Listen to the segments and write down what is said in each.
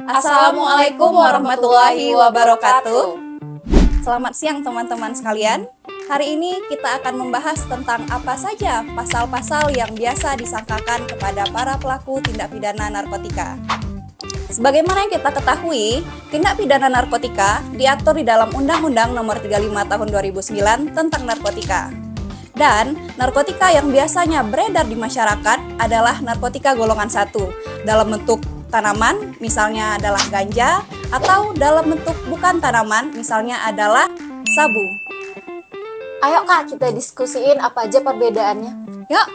Assalamualaikum warahmatullahi wabarakatuh. Selamat siang teman-teman sekalian. Hari ini kita akan membahas tentang apa saja pasal-pasal yang biasa disangkakan kepada para pelaku tindak pidana narkotika. Sebagaimana yang kita ketahui, tindak pidana narkotika diatur di dalam Undang-Undang Nomor 35 Tahun 2009 tentang narkotika. Dan narkotika yang biasanya beredar di masyarakat adalah narkotika golongan 1 dalam bentuk tanaman, misalnya adalah ganja, atau dalam bentuk bukan tanaman, misalnya adalah sabu. Ayo Kak, kita diskusiin apa aja perbedaannya. Yuk.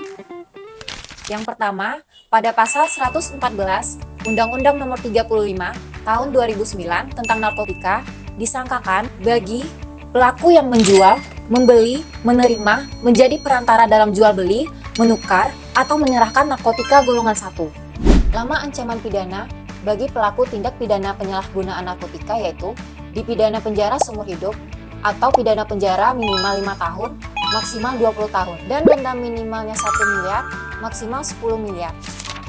Yang pertama, pada pasal 114 Undang-Undang Nomor 35 Tahun 2009 tentang narkotika disangkakan bagi pelaku yang menjual, membeli, menerima, menjadi perantara dalam jual beli, menukar, atau menyerahkan narkotika golongan 1. Lama ancaman pidana bagi pelaku tindak pidana penyalahgunaan narkotika yaitu dipidana penjara seumur hidup atau pidana penjara minimal 5 tahun, maksimal 20 tahun, dan denda minimalnya 1 miliar, maksimal 10 miliar.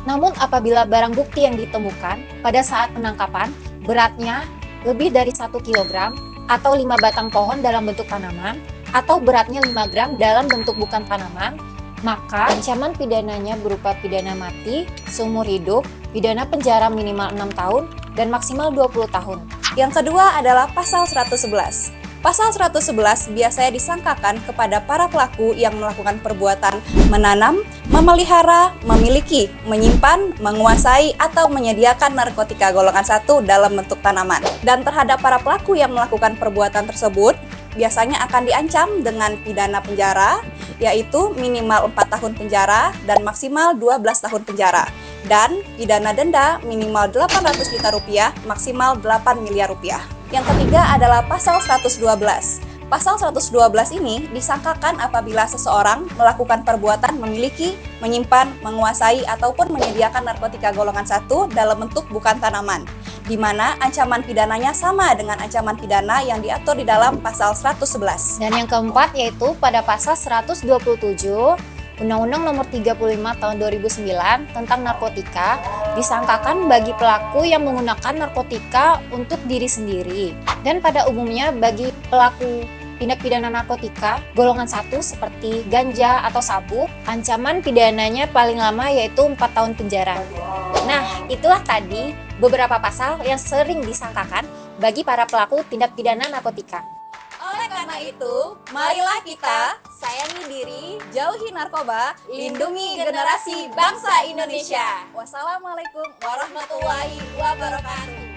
Namun apabila barang bukti yang ditemukan pada saat penangkapan beratnya lebih dari 1 kg atau 5 batang pohon dalam bentuk tanaman atau beratnya 5 gram dalam bentuk bukan tanaman, maka ancaman pidananya berupa pidana mati, seumur hidup, pidana penjara minimal 6 tahun, dan maksimal 20 tahun. Yang kedua adalah pasal 111. Pasal 111 biasanya disangkakan kepada para pelaku yang melakukan perbuatan menanam, memelihara, memiliki, menyimpan, menguasai, atau menyediakan narkotika golongan 1 dalam bentuk tanaman. Dan terhadap para pelaku yang melakukan perbuatan tersebut, biasanya akan diancam dengan pidana penjara, yaitu minimal 4 tahun penjara dan maksimal 12 tahun penjara. Dan pidana denda minimal 800 juta rupiah, maksimal 8 miliar rupiah. Yang ketiga adalah pasal 112. Pasal 112 ini disangkakan apabila seseorang melakukan perbuatan memiliki, menyimpan, menguasai, ataupun menyediakan narkotika golongan 1 dalam bentuk bukan tanaman, di mana ancaman pidananya sama dengan ancaman pidana yang diatur di dalam pasal 111. Dan yang keempat yaitu pada pasal 127 Undang-Undang Nomor 35 Tahun 2009 tentang narkotika disangkakan bagi pelaku yang menggunakan narkotika untuk diri sendiri. Dan pada umumnya bagi pelaku tindak pidana narkotika golongan 1 seperti ganja atau sabu, ancaman pidananya paling lama yaitu 4 tahun penjara. Nah, itulah tadi beberapa pasal yang sering disangkakan bagi para pelaku tindak pidana narkotika. Oleh karena itu, marilah kita Sayangi diri, jauhi narkoba, lindungi generasi bangsa Indonesia. Wassalamualaikum warahmatullahi wabarakatuh.